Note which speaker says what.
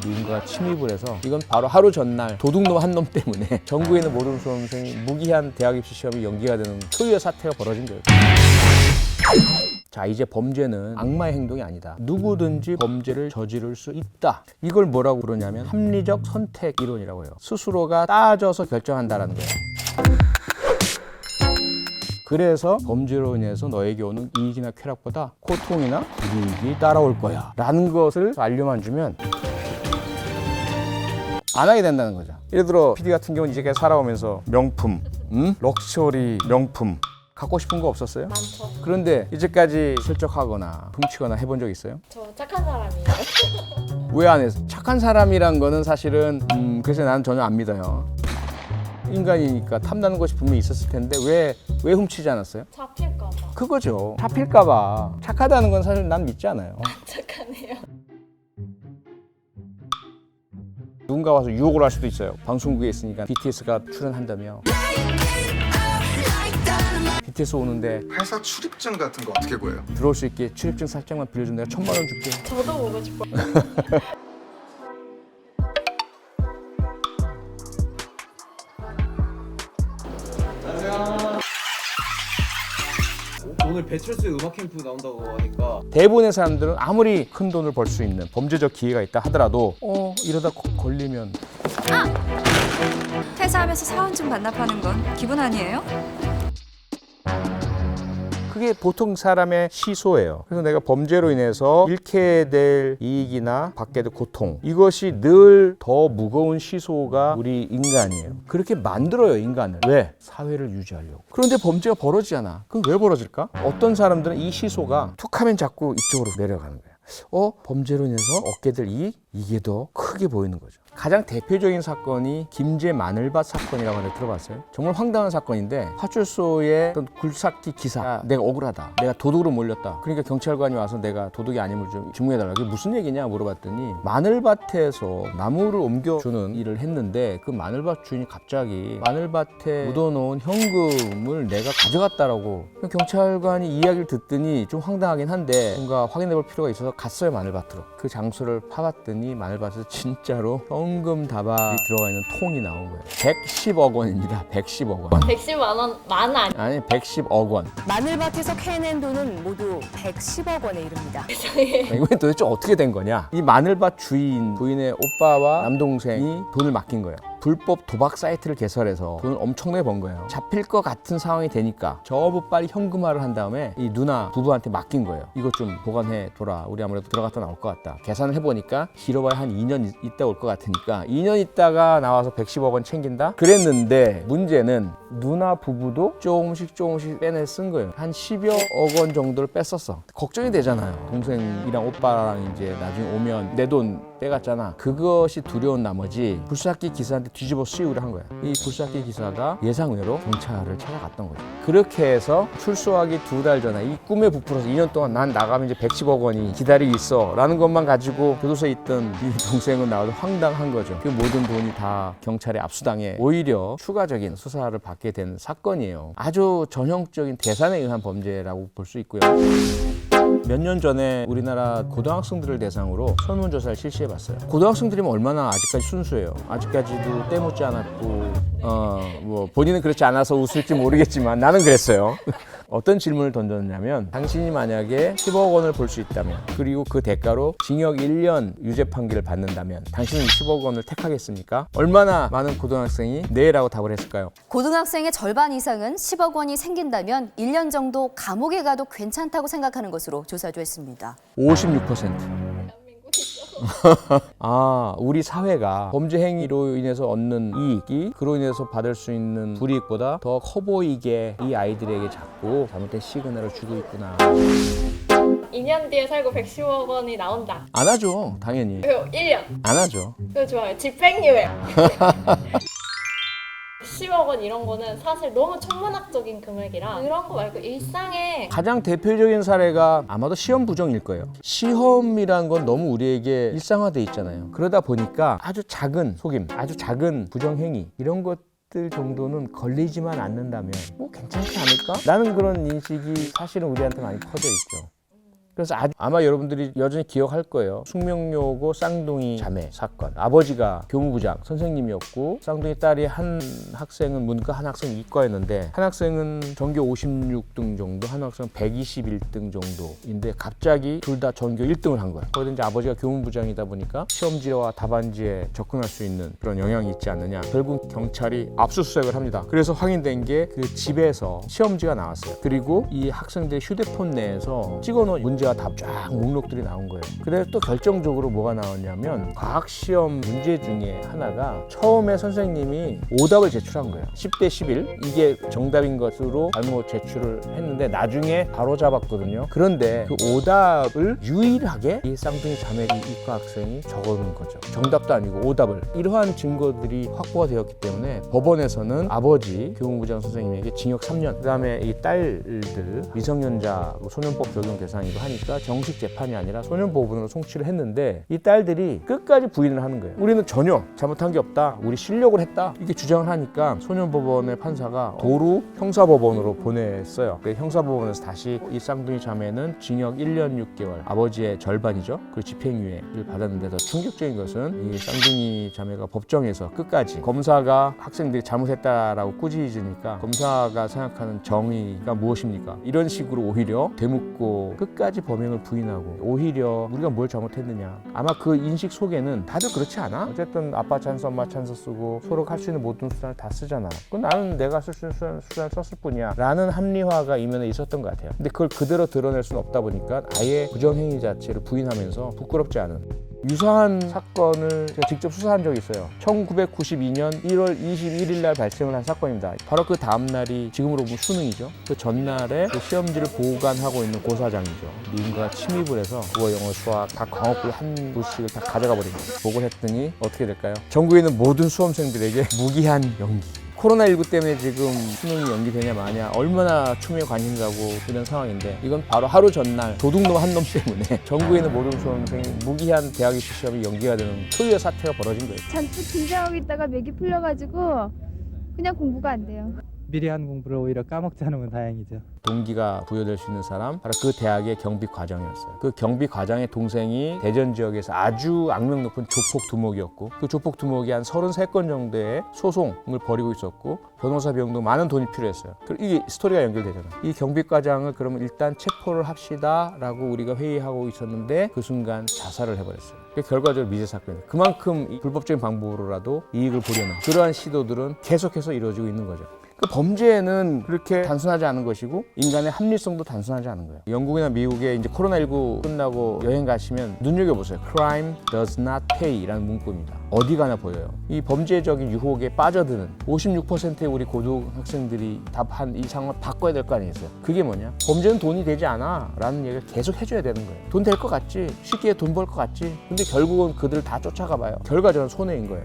Speaker 1: 누군가 침입을 해서 이건 바로 하루 전날 도둑놈 한 놈 때문에 전국에 있는 모든 수험생이 무기한 대학 입시 시험이 연기가 되는 초유의 사태가 벌어진 거예요. 자, 이제 범죄는 악마의 행동이 아니다. 누구든지 범죄를 저지를 수 있다. 이걸 뭐라고 부르냐면 합리적 선택 이론이라고 해요. 스스로가 따져서 결정한다라는 거예요. 그래서 범죄로 인해서 너에게 오는 이익이나 쾌락보다 고통이나 불이익이 따라올 거야 라는 것을 알려만 주면 안 하게 된다는 거죠. 예를 들어 PD 같은 경우는 이제까지 살아오면서 명품, 럭셔리 명품 갖고 싶은 거 없었어요?
Speaker 2: 많죠.
Speaker 1: 그런데 이제까지 실적하거나 훔치거나 해본 적 있어요?
Speaker 2: 저 착한 사람이에요.
Speaker 1: 왜 안 했어? 착한 사람이란 거는 사실은 그래서 나는 전혀 안 믿어요. 인간이니까 탐나는 것이 분명히 있었을 텐데 왜 훔치지 않았어요?
Speaker 2: 잡힐까 봐.
Speaker 1: 그거죠. 잡힐까 봐. 착하다는 건 사실 난 믿지 않아요.
Speaker 2: 착하네요.
Speaker 1: 누군가 와서 유혹을 할 수도 있어요. 방송국에 있으니까 BTS가 출연한다며. BTS 오는데
Speaker 3: 회사 출입증 같은 거 어떻게 구해요?
Speaker 1: 들어올 수 있게 출입증 살짝만 빌려주면 내가 1,000만 원 줄게.
Speaker 2: 저도 보고 싶어요.
Speaker 4: 오늘 배철수의 음악 캠프 나온다고 하니까
Speaker 1: 대부분의 사람들은 아무리 큰 돈을 벌 수 있는 범죄적 기회가 있다 하더라도 이러다 걸리면
Speaker 5: 퇴사하면서 사원증 반납하는 건 기분 아니에요?
Speaker 1: 그게 보통 사람의 시소예요. 그래서 내가 범죄로 인해서 잃게 될 이익이나 받게 될 고통, 이것이 늘 더 무거운 시소가 우리 인간이에요. 그렇게 만들어요, 인간을. 왜? 사회를 유지하려고. 그런데 범죄가 벌어지잖아. 그럼 왜 벌어질까? 어떤 사람들은 이 시소가 툭하면 자꾸 이쪽으로 내려가는 거야. 범죄로 인해서 얻게 될 이익? 이게 더 크게 보이는 거죠. 가장 대표적인 사건이 김제 마늘밭 사건이라고 하는데 들어봤어요? 정말 황당한 사건인데 파출소의 어떤 굴삭기 기사, 내가 억울하다, 내가 도둑으로 몰렸다, 그러니까 경찰관이 와서 내가 도둑이 아님을 좀 증명해달라. 그게 무슨 얘기냐 물어봤더니 마늘밭에서 나무를 옮겨주는 일을 했는데 그 마늘밭 주인이 갑자기 마늘밭에 묻어놓은 현금을 내가 가져갔다라고. 경찰관이 이야기를 듣더니 좀 황당하긴 한데 뭔가 확인해볼 필요가 있어서 갔어요. 마늘밭으로. 그 장소를 파봤더니 마늘밭에서 진짜로 현금 다발이 들어가 있는 통이 나온 거예요. 110억 원입니다. 110억 원.
Speaker 2: 110만 원 만 아니.
Speaker 1: 아니 110억 원.
Speaker 6: 마늘밭에서 캐낸 돈은 모두 110억 원에 이릅니다.
Speaker 1: 이건 도대체 어떻게 된 거냐? 이 마늘밭 부인의 오빠와 남동생이 돈을 맡긴 거예요. 불법 도박 사이트를 개설해서 돈을 엄청나게 번 거예요. 잡힐 것 같은 상황이 되니까 저부 빨리 현금화를 한 다음에 이 누나 부부한테 맡긴 거예요. 이것 좀 보관해 둬라. 우리 아무래도 들어갔다 나올 것 같다. 계산을 해보니까 길어봐야 한 2년 있다 올 것 같으니까 2년 있다가 나와서 110억 원 챙긴다? 그랬는데 문제는 누나 부부도 조금씩 빼내 쓴 거예요. 한 10여억 원 정도를 뺐었어. 걱정이 되잖아요. 동생이랑 오빠랑 이제 나중에 오면 내 돈 빼갔잖아. 그것이 두려운 나머지 굴삭기 기사한테 뒤집어 씌우려 한 거야. 이 굴삭기 기사가 예상외로 경찰을 찾아갔던 거죠. 그렇게 해서 출소하기 2달 전에 이 꿈에 부풀어서 2년 동안 난 나가면 이제 110억 원이 기다리고 있어 라는 것만 가지고 교도소에 있던 이 동생은 나와서 황당한 거죠. 그 모든 돈이 다 경찰에 압수당해 오히려 추가적인 수사를 받게 된 사건이에요. 아주 전형적인 대산에 의한 범죄라고 볼 수 있고요. 몇 년 전에 우리나라 고등학생들을 대상으로 설문조사를 실시해봤어요. 고등학생들이면 얼마나 아직까지 순수해요. 아직까지도 때묻지 않았고 뭐 본인은 그렇지 않아서 웃을지 모르겠지만 나는 그랬어요. 어떤 질문을 던졌냐면 당신이 만약에 10억 원을 벌 수 있다면 그리고 그 대가로 징역 1년 유죄 판결을 받는다면 당신은 10억 원을 택하겠습니까? 얼마나 많은 고등학생이 네라고 답을 했을까요?
Speaker 6: 고등학생의 절반 이상은 10억 원이 생긴다면 1년 정도 감옥에 가도 괜찮다고 생각하는 것으로 조사도 했습니다.
Speaker 1: 56%. 우리 사회가 범죄 행위로 인해서 얻는 이익이 그로 인해서 받을 수 있는 불이익보다 더 커 보이게 이 아이들에게 자꾸 잘못된 시그널을 주고 있구나.
Speaker 2: 2년 뒤에 살고 110억 원이 나온다.
Speaker 1: 안 하죠, 당연히.
Speaker 2: 그리고 1년.
Speaker 1: 안 하죠.
Speaker 2: 그거 좋아요. 집행유예. 10억 원 이런 거는 사실 너무 천문학적인 금액이라 그런 거 말고 일상에
Speaker 1: 가장 대표적인 사례가 아마도 시험 부정일 거예요. 시험이란 건 너무 우리에게 일상화돼 있잖아요. 그러다 보니까 아주 작은 속임, 아주 작은 부정행위 이런 것들 정도는 걸리지만 않는다면 뭐 괜찮지 않을까? 라는 그런 인식이 사실은 우리한테 많이 퍼져 있죠. 그래서 아마 여러분들이 여전히 기억할 거예요. 숙명여고 쌍둥이 자매 사건. 아버지가 교무부장 선생님이었고 쌍둥이 딸이 한 학생은 문과, 한 학생은 이과였는데 한 학생은 전교 56등 정도, 한 학생은 121등 정도인데 갑자기 둘 다 전교 1등을 한 거예요. 거기다 이제 아버지가 교무부장이다 보니까 시험지와 답안지에 접근할 수 있는 그런 영향이 있지 않느냐. 결국 경찰이 압수수색을 합니다. 그래서 확인된 게 그 집에서 시험지가 나왔어요. 그리고 이 학생들의 휴대폰 내에서 찍어놓은 문제와 답 쫙 목록들이 나온 거예요. 그래서 또 결정적으로 뭐가 나왔냐면 과학시험 문제 중에 하나가 처음에 선생님이 오답을 제출한 거예요. 10대 11 이게 정답인 것으로 잘못 제출을 했는데 나중에 바로 잡았거든요. 그런데 그 오답을 유일하게 이 쌍둥이 자매 이과 학생이 적어놓은 거죠. 정답도 아니고 오답을. 이러한 증거들이 확보가 되었기 때문에 법원에서는 아버지 교무부장 선생님에게 징역 3년, 그다음에 이 딸들 미성년자 소년법 적용 대상이고 하니까 정식 재판이 아니라 소년법원으로 송치를 했는데 이 딸들이 끝까지 부인을 하는 거예요. 우리는 전혀 잘못한 게 없다. 우리 실력을 했다. 이렇게 주장을 하니까 소년법원의 판사가 도루 형사법원으로 보냈어요. 그 형사법원에서 다시 이 쌍둥이 자매는 징역 1년 6개월, 아버지의 절반이죠. 그 집행유예를 받았는데 더 충격적인 것은 이 쌍둥이 자매가 법정에서 끝까지 검사가 학생들이 잘못했다라고 꾸짖으니까 검사가 생각하는 정의가 무엇입니까? 이런 식으로 오히려 되묻고 끝까지 범행을 부인하고 오히려 우리가 뭘 잘못했느냐. 아마 그 인식 속에는 다들 그렇지 않아? 어쨌든 아빠 찬스, 엄마 찬스 쓰고 서로 할 수 있는 모든 수단을 다 쓰잖아. 그건 나는 내가 쓸 수 있는 수단을 썼을 뿐이야. 라는 합리화가 이면에 있었던 것 같아요. 근데 그걸 그대로 드러낼 수는 없다 보니까 아예 부정행위 자체를 부인하면서 부끄럽지 않은 유사한 사건을 제가 직접 수사한 적이 있어요. 1992년 1월 21일 날 발생을 한 사건입니다. 바로 그 다음 날이 지금으로 보면 수능이죠. 그 전날에 그 시험지를 보관하고 있는 고사장이죠. 누군가가 침입을 해서 국어, 영어, 수학 다 과목별 한 부씩을 다 가져가 버린 거예요. 보고를 했더니 어떻게 될까요? 전국에 있는 모든 수험생들에게 무기한 연기. 코로나19 때문에 지금 수능이 연기되냐 마냐 얼마나 추미애 관심 가고 이런 상황인데 이건 바로 하루 전날 도둑놈 한 놈 때문에 전국에 있는 모든 수험생이 무기한 대학 입시 시험이 연기가 되는 초유의 사태가 벌어진 거예요.
Speaker 7: 잔뜩 긴장하고 있다가 맥이 풀려가지고 그냥 공부가 안 돼요.
Speaker 8: 미리 한 공부를 오히려 까먹지 않으면 다행이죠.
Speaker 1: 동기가 부여될 수 있는 사람 바로 그 대학의 경비 과장이었어요. 그 경비 과장의 동생이 대전 지역에서 아주 악명 높은 조폭 두목이었고 그 조폭 두목이 한 33건 정도의 소송을 벌이고 있었고 변호사 비용도 많은 돈이 필요했어요. 이게 스토리가 연결되잖아요. 이 경비 과장을 그러면 일단 체포를 합시다 라고 우리가 회의하고 있었는데 그 순간 자살을 해버렸어요. 결과적으로 미제 사건이에요. 그만큼 이 불법적인 방법으로라도 이익을 보려는 그러한 시도들은 계속해서 이루어지고 있는 거죠. 그 범죄는 그렇게 단순하지 않은 것이고 인간의 합리성도 단순하지 않은 거예요. 영국이나 미국에 이제 코로나19 끝나고 여행 가시면 눈여겨보세요. Crime does not pay라는 문구입니다. 어디 가나 보여요. 이 범죄적인 유혹에 빠져드는 56%의 우리 고등학생들이 답한 이 상황을 바꿔야 될 거 아니겠어요? 그게 뭐냐? 범죄는 돈이 되지 않아 라는 얘기를 계속 해줘야 되는 거예요. 돈 될 것 같지? 쉽게 돈 벌 것 같지? 근데 결국은 그들을 다 쫓아가 봐요. 결과적으로 손해인 거예요.